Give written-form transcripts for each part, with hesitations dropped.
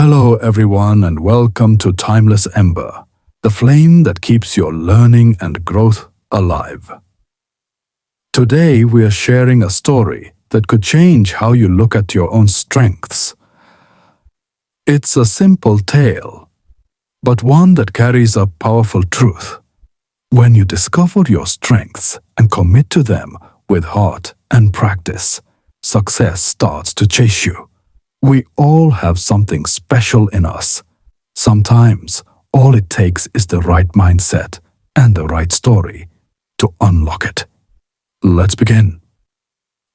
Hello everyone and welcome to Timeless Ember, the flame that keeps your learning and growth alive. Today we are sharing a story that could change how you look at your own strengths. It's a simple tale, but one that carries a powerful truth. When you discover your strengths and commit to them with heart and practice, success starts to chase you. We all have something special in us. Sometimes all it takes is the right mindset and the right story to unlock it. Let's begin.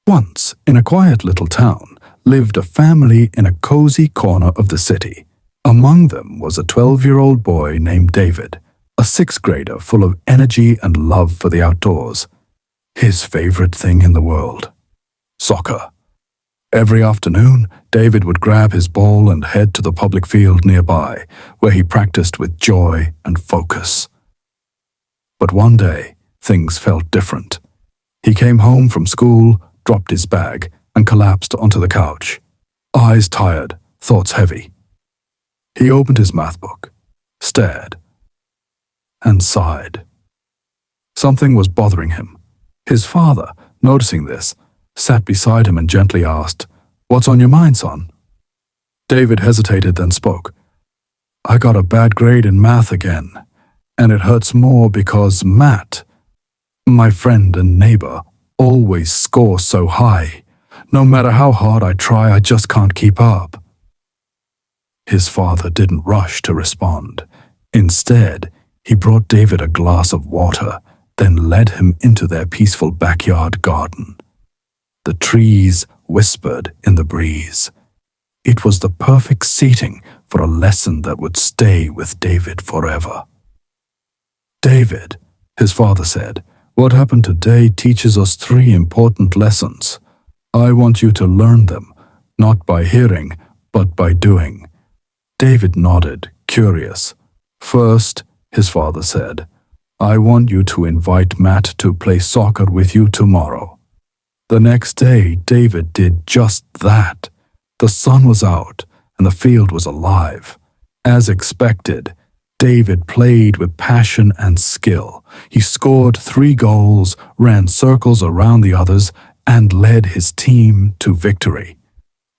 Once, in a quiet little town, lived a family in a cozy corner of the city. Among them was a 12-year-old boy named David, a sixth grader full of energy and love for the outdoors. His favorite thing in the world: soccer. Every afternoon, David would grab his ball and head to the public field nearby, where he practiced with joy and focus. But one day, things felt different. He came home from school, dropped his bag, and collapsed onto the couch, eyes tired, thoughts heavy. He opened his math book, stared, and sighed. Something was bothering him. His father, noticing this, sat beside him and gently asked, "What's on your mind, son?" David hesitated, then spoke. "I got a bad grade in math again, and it hurts more because Matt, my friend and neighbor, always scores so high. No matter how hard I try, I just can't keep up." His father didn't rush to respond. Instead, he brought David a glass of water, then led him into their peaceful backyard garden. The trees whispered in the breeze. It was the perfect setting for a lesson that would stay with David forever. "David," his father said, "what happened today teaches us three important lessons. I want you to learn them, not by hearing, but by doing." David nodded, curious. "First," his father said, "I want you to invite Matt to play soccer with you tomorrow." The next day, David did just that. The sun was out and the field was alive. As expected, David played with passion and skill. He scored 3 goals, ran circles around the others, and led his team to victory.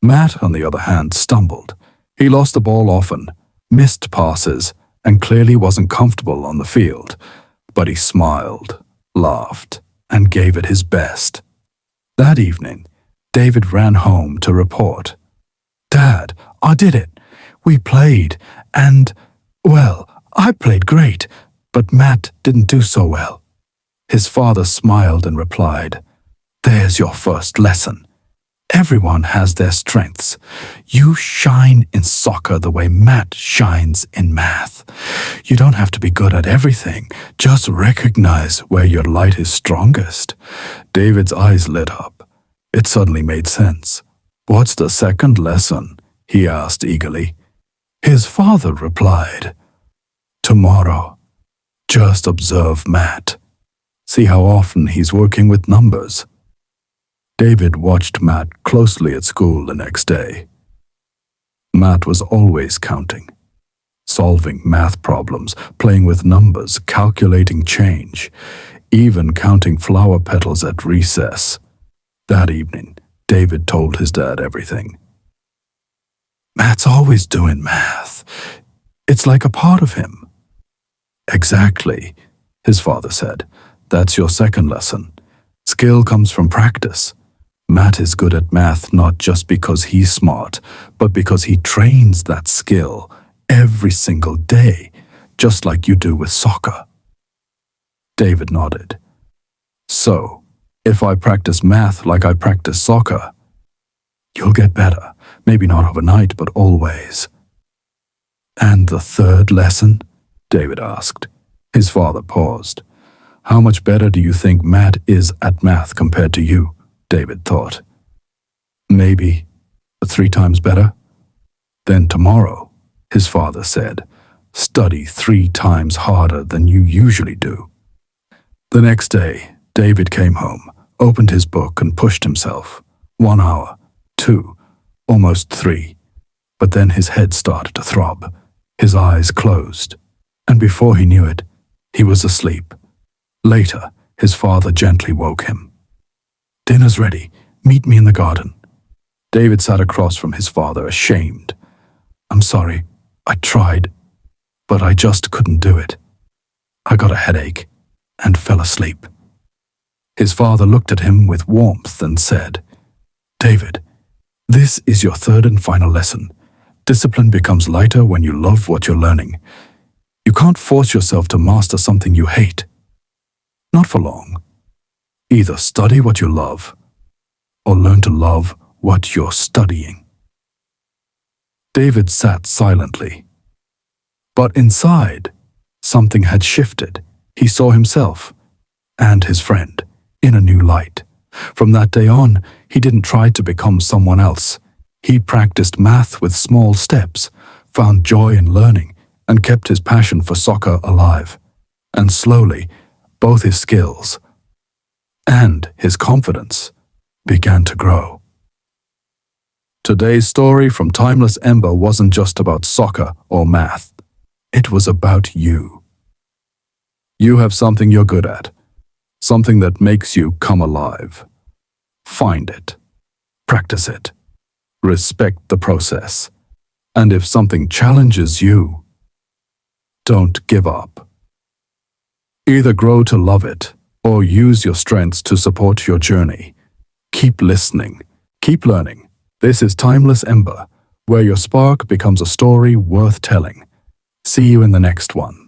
Matt, on the other hand, stumbled. He lost the ball often, missed passes, and clearly wasn't comfortable on the field. But he smiled, laughed, and gave it his best. That evening, David ran home to report. "Dad, I did it. We played, and, well, I played great, but Matt didn't do so well." His father smiled and replied, "There's your first lesson. Everyone has their strengths. You shine in soccer the way Matt shines in math. You don't have to be good at everything. Just recognize where your light is strongest." David's eyes lit up. It suddenly made sense. "What's the second lesson?" he asked eagerly. His father replied, "Tomorrow, just observe Matt. See how often he's working with numbers." David watched Matt closely at school the next day. Matt was always counting, solving math problems, playing with numbers, calculating change, even counting flower petals at recess. That evening, David told his dad everything. "Matt's always doing math. It's like a part of him." "Exactly," his father said. "That's your second lesson. Skill comes from practice. Matt is good at math not just because he's smart, but because he trains that skill every single day, just like you do with soccer." David nodded. "So, if I practice math like I practice soccer, you'll get better. Maybe not overnight, but always." "And the third lesson?" David asked. His father paused. "How much better do you think Matt is at math compared to you?" David thought. "Maybe 3 times better." "Then tomorrow," his father said, "study 3 times harder than you usually do." The next day, David came home, opened his book and pushed himself. 1 hour, 2, almost 3. But then his head started to throb, his eyes closed, and before he knew it, he was asleep. Later, his father gently woke him. "Dinner's ready. Meet me in the garden." David sat across from his father, ashamed. "I'm sorry. I tried, but I just couldn't do it. I got a headache and fell asleep." His father looked at him with warmth and said, "David, this is your third and final lesson. Discipline becomes lighter when you love what you're learning. You can't force yourself to master something you hate. Not for long. Either study what you love or learn to love what you're studying." David sat silently. But inside, something had shifted. He saw himself and his friend in a new light. From that day on, he didn't try to become someone else. He practiced math with small steps, found joy in learning, and kept his passion for soccer alive. And slowly, both his skills and his confidence began to grow. Today's story from Timeless Ember wasn't just about soccer or math. It was about you. You have something you're good at, something that makes you come alive. Find it, practice it, respect the process, and if something challenges you, don't give up. Either grow to love it or use your strengths to support your journey. Keep listening, keep learning. This is Timeless Ember, where your spark becomes a story worth telling. See you in the next one.